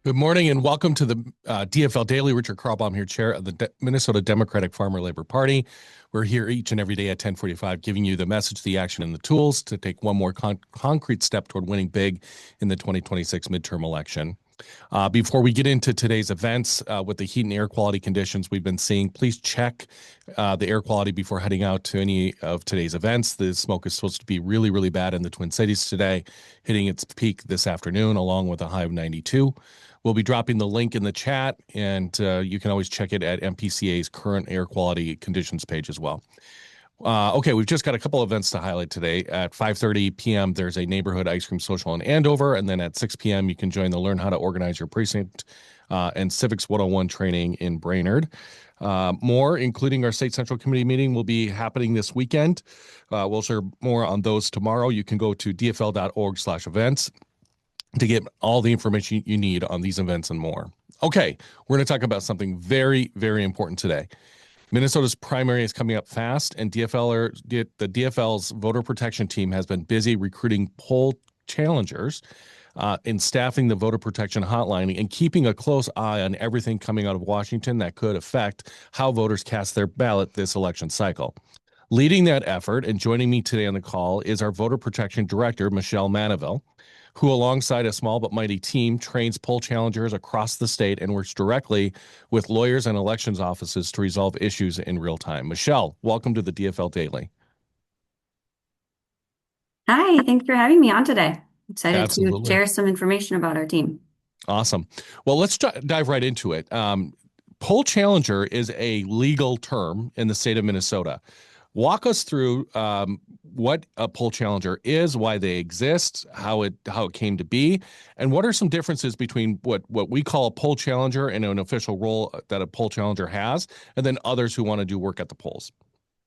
Good morning and welcome to the DFL Daily. Richard Carlbaum here, chair of the Minnesota Democratic Farmer Labor Party. We're here each and every day at 10:45, giving you the message, the action, and the tools to take one more concrete step toward winning big in the 2026 midterm election. Before we get into today's events, with the heat and air quality conditions we've been seeing, please check the air quality before heading out to any of today's events. The smoke is supposed to be really, really bad in the Twin Cities today, hitting its peak this afternoon, along with a high of 92. We'll be dropping the link in the chat, and you can always check it at MPCA's current air quality conditions page as well. Okay, we've just got a couple events to highlight today. At 5:30 p.m., there's a neighborhood ice cream social in Andover, and then at 6 p.m., you can join the Learn How to Organize Your Precinct and Civics 101 training in Brainerd. More, including our State Central Committee meeting, will be happening this weekend. We'll share more on those tomorrow. You can go to dfl.org/events to get all the information you need on these events and more. Okay, we're going to talk about something very, very important today. Minnesota's primary is coming up fast, and the DFL's voter protection team has been busy recruiting poll challengers in staffing the voter protection hotline and keeping a close eye on everything coming out of Washington that could affect how voters cast their ballot this election cycle. Leading that effort and joining me today on the call is our voter protection director, Michelle Manaville, who alongside a small but mighty team trains poll challengers across the state and works directly with lawyers and elections offices to resolve issues in real time. Michelle, welcome to the DFL Daily. Hi, thanks for having me on today. Excited to Absolutely. share some information about our team. Awesome. Well, let's dive right into it. Poll challenger is a legal term in the state of Minnesota. Walk us through what a poll challenger is, why they exist, how it came to be, and what are some differences between what we call a poll challenger and an official role that a poll challenger has, and then others who want to do work at the polls.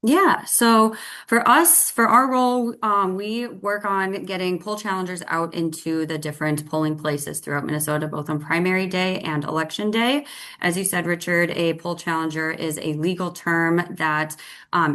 Yeah, so for us, for our role, we work on getting poll challengers out into the different polling places throughout Minnesota, both on primary day and election day. As you said, Richard, a poll challenger is a legal term that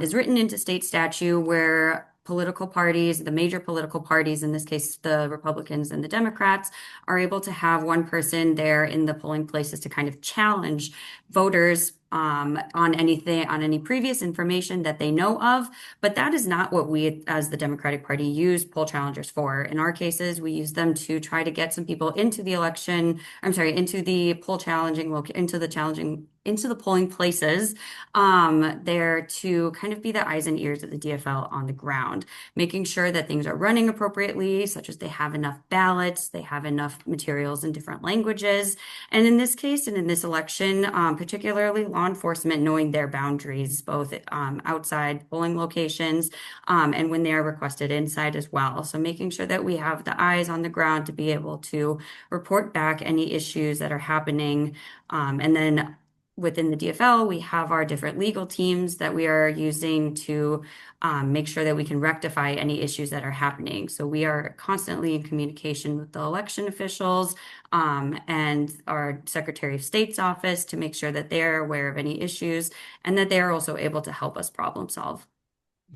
is written into state statute where political parties, the major political parties, in this case, the Republicans and the Democrats, are able to have one person there in the polling places to kind of challenge voters on anything, on any previous information that they know of. But that is not what we, as the Democratic Party, use poll challengers for. In our cases, we use them to try to get some people into the election, I'm sorry, into the poll challenging, into the polling places, there to kind of be the eyes and ears of the DFL on the ground, making sure that things are running appropriately, such as they have enough ballots, they have enough materials in different languages. And in this case, and in this election, particularly law enforcement knowing their boundaries, both outside polling locations and when they are requested inside as well. So making sure that we have the eyes on the ground to be able to report back any issues that are happening. And then within the DFL, we have our different legal teams that we are using to make sure that we can rectify any issues that are happening. So we are constantly in communication with the election officials and our Secretary of State's office to make sure that they're aware of any issues and that they are also able to help us problem solve.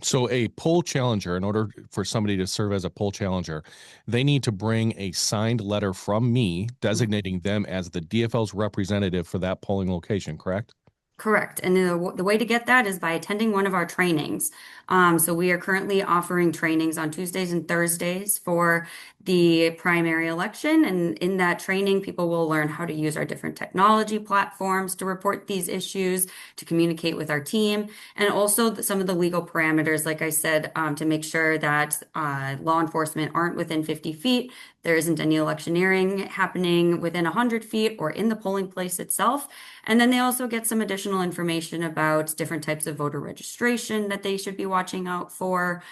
So a poll challenger, in order for somebody to serve as a poll challenger, they need to bring a signed letter from me designating them as the DFL's representative for that polling location, correct? Correct. And the way to get that is by attending one of our trainings. So we are currently offering trainings on Tuesdays and Thursdays for the primary election. And in that training, people will learn how to use our different technology platforms to report these issues, to communicate with our team, and also some of the legal parameters, like I said, to make sure that law enforcement aren't within 50 feet. There isn't any electioneering happening within 100 feet or in the polling place itself. And then they also get some additional information about different types of voter registration that they should be watching out for.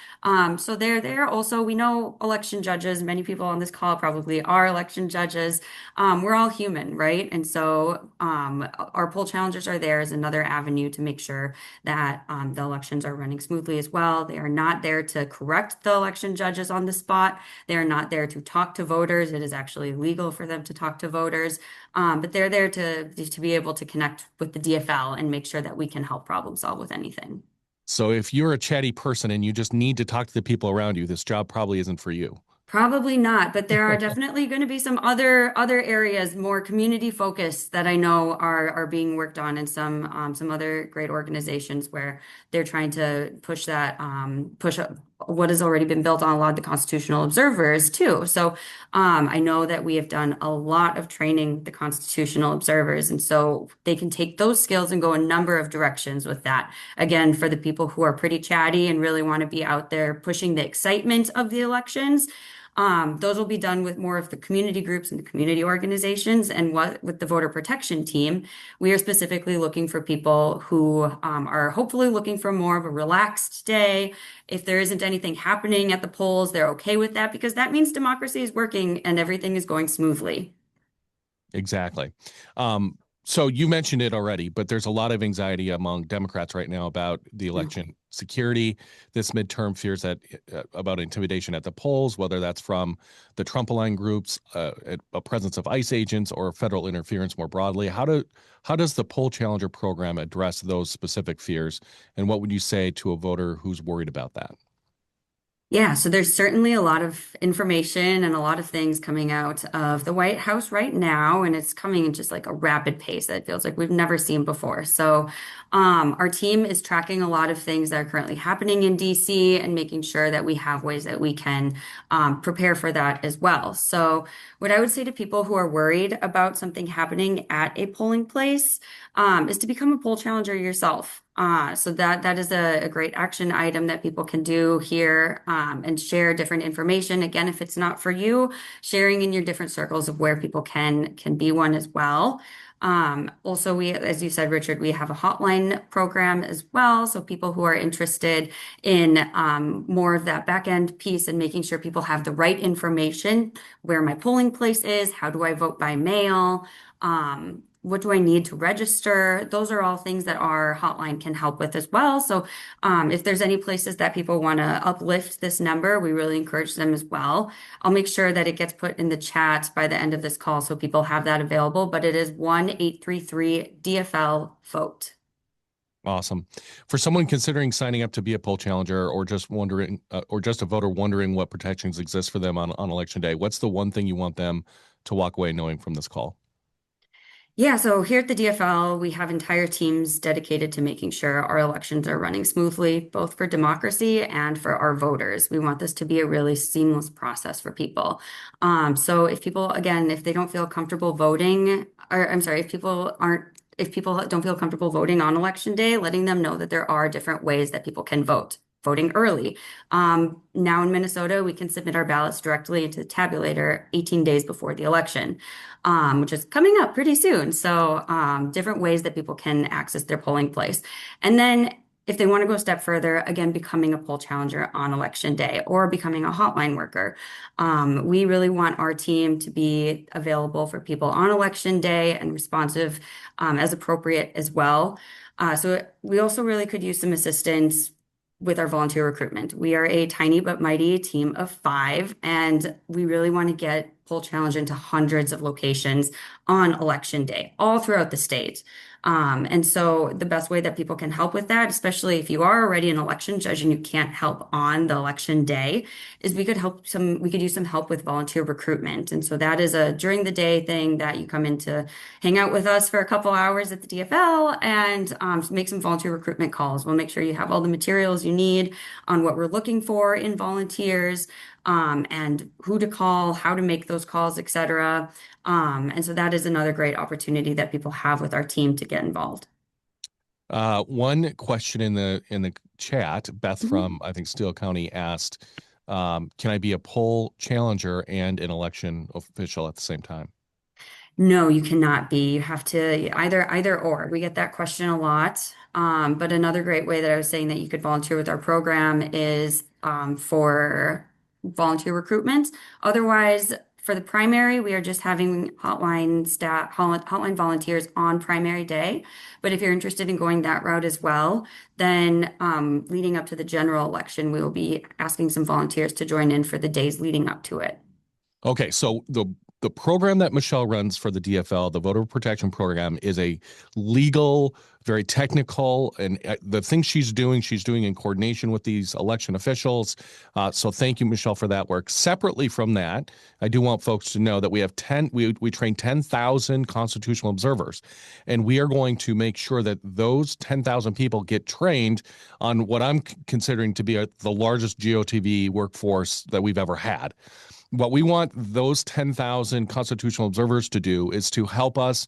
So they're there. Also, we know election judges, many people on this call probably are election judges. We're all human, right? And so our poll challengers are there as another avenue to make sure that the elections are running smoothly as well. They are not there to correct the election judges on the spot. They are not there to talk to voters. It is actually illegal for them to talk to voters. But they're there to be able to connect with the DFL and make sure that we can help problem solve with anything. So if you're a chatty person and you just need to talk to the people around you, this job probably isn't for you. Probably not, but there are definitely going to be some other areas more community focused that I know are being worked on in some other great organizations where they're trying to push that push up what has already been built on a lot of the constitutional observers too. So I know that we have done a lot of training the constitutional observers, and so they can take those skills and go a number of directions with that. Again, for the people who are pretty chatty and really want to be out there pushing the excitement of the elections. Those will be done with more of the community groups and the community organizations. And what with the voter protection team, we are specifically looking for people who are hopefully looking for more of a relaxed day. If there isn't anything happening at the polls, they're okay with that because that means democracy is working and everything is going smoothly. Exactly. So you mentioned it already, but there's a lot of anxiety among Democrats right now about the Yeah. election security. This midterm fears that about intimidation at the polls, whether that's from the Trump-aligned groups, a presence of ICE agents, or federal interference more broadly. How does the poll challenger program address those specific fears? And what would you say to a voter who's worried about that? Yeah, so there's certainly a lot of information and a lot of things coming out of the White House right now, and it's coming in just like a rapid pace that it feels like we've never seen before. So, our team is tracking a lot of things that are currently happening in DC and making sure that we have ways that we can prepare for that as well. So, what I would say to people who are worried about something happening at a polling place is to become a poll challenger yourself. So that is a great action item that people can do here and share different information. Again, if it's not for you, sharing in your different circles of where people can be one as well. Also, we, as you said, Richard, we have a hotline program as well. So people who are interested in more of that back end piece and making sure people have the right information, where my polling place is, how do I vote by mail? What do I need to register? Those are all things that our hotline can help with as well. So, if there's any places that people want to uplift this number, we really encourage them as well. I'll make sure that it gets put in the chat by the end of this call so people have that available. But it is 1-833 DFL vote. Awesome. For someone considering signing up to be a poll challenger or just wondering, or just a voter wondering what protections exist for them on election day, what's the one thing you want them to walk away knowing from this call? Yeah, so here at the DFL, we have entire teams dedicated to making sure our elections are running smoothly, both for democracy and for our voters. We want this to be a really seamless process for people. So if people, again, if they don't feel comfortable voting, or I'm sorry, if people don't feel comfortable voting on election day, letting them know that there are different ways that people can vote. Voting early. Now in Minnesota, we can submit our ballots directly into the tabulator 18 days before the election, which is coming up pretty soon. So, different ways that people can access their polling place. And then if they want to go a step further, again, becoming a poll challenger on election day or becoming a hotline worker. We really want our team to be available for people on election day and responsive as appropriate as well. So we also really could use some assistance with our volunteer recruitment. We are a tiny but mighty team of 5, and we really want to get Poll Challenge into hundreds of locations on election day, all throughout the state. And so the best way that people can help with that, especially if you are already an election judge and you can't help on the election day, is we could use some help with volunteer recruitment. And so that is a during the day thing that you come in to hang out with us for a couple hours at the DFL and make some volunteer recruitment calls. We'll make sure you have all the materials you need on what we're looking for in volunteers, and who to call, how to make those calls, etc. And so that is another great opportunity that people have with our team to get involved. One question in the chat, Beth Mhm. from I think Steele County asked, can I be a poll challenger and an election official at the same time? No, you cannot be. You have to either or. We get that question a lot. But another great way that I was saying that you could volunteer with our program is for volunteer recruitment. Otherwise, for the primary, we are just having hotline volunteers on primary day. But if you're interested in going that route as well, then leading up to the general election, we will be asking some volunteers to join in for the days leading up to it. Okay, so the program that Michelle runs for the DFL, the voter protection program, is a legal, very technical, and the things she's doing in coordination with these election officials. So thank you, Michelle, for that work. Separately from that, I do want folks to know that we have we train 10,000 constitutional observers, and we are going to make sure that those 10,000 people get trained on what I'm considering to be the largest GOTV workforce that we've ever had. What we want those 10,000 constitutional observers to do is to help us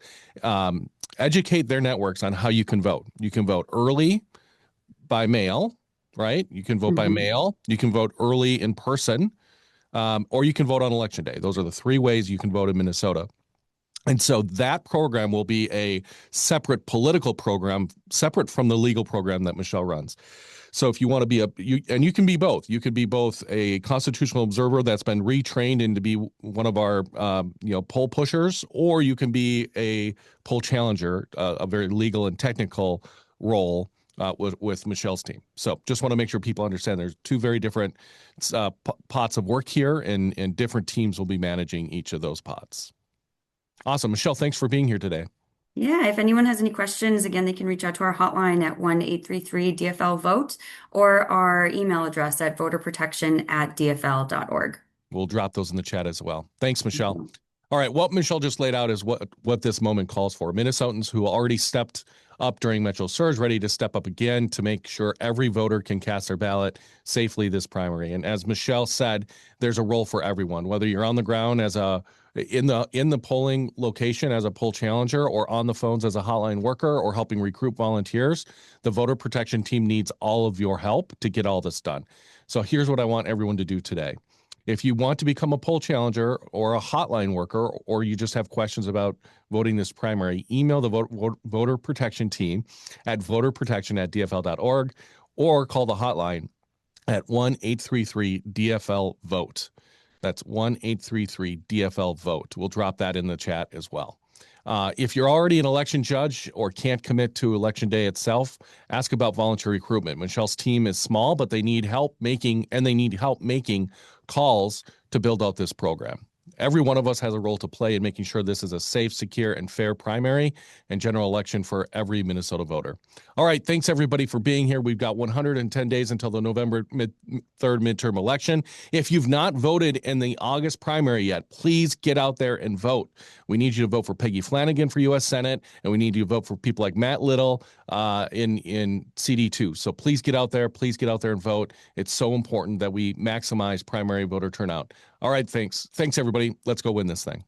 educate their networks on how you can vote. You can vote early by mail, right? You can vote by mail. You can vote early in person, or you can vote on election day. Those are the three ways you can vote in Minnesota. And so that program will be a separate political program, separate from the legal program that Michelle runs. So if you want to be you can be both. You could be both a constitutional observer that's been retrained into be one of our poll pushers, or you can be a poll challenger, a very legal and technical role with Michelle's team. So just want to make sure people understand there's two very different pots of work here, and different teams will be managing each of those pots. Awesome. Michelle, thanks for being here today. Yeah, if anyone has any questions, again, they can reach out to our hotline at 1-833-DFL-VOTE or our email address at voterprotection@dfl.org. We'll drop those in the chat as well. Thanks, Michelle. All right, what Michelle just laid out is what this moment calls for. Minnesotans who already stepped up during Metro Surge, ready to step up again to make sure every voter can cast their ballot safely this primary. And as Michelle said, there's a role for everyone, whether you're on the ground as in the polling location as a poll challenger, or on the phones as a hotline worker, or helping recruit volunteers. The voter protection team needs all of your help to get all this done. So here's what I want everyone to do today. If you want to become a poll challenger or a hotline worker, or you just have questions about voting this primary, email the voter protection team at voterprotection@dfl.org, or call the hotline at 1-833-DFL-VOTE. That's 1-833-DFL-VOTE. We'll drop that in the chat as well. If you're already an election judge or can't commit to election day itself, ask about volunteer recruitment. Michelle's team is small, but they need help making calls to build out this program. Every one of us has a role to play in making sure this is a safe, secure, and fair primary and general election for every Minnesota voter. All right, thanks everybody for being here. We've got 110 days until the November 3rd midterm election. If you've not voted in the August primary yet, please get out there and vote. We need you to vote for Peggy Flanagan for U.S. Senate, and we need you to vote for people like Matt Little in CD2. So please get out there and vote. It's so important that we maximize primary voter turnout. All right, thanks everybody. Let's go win this thing.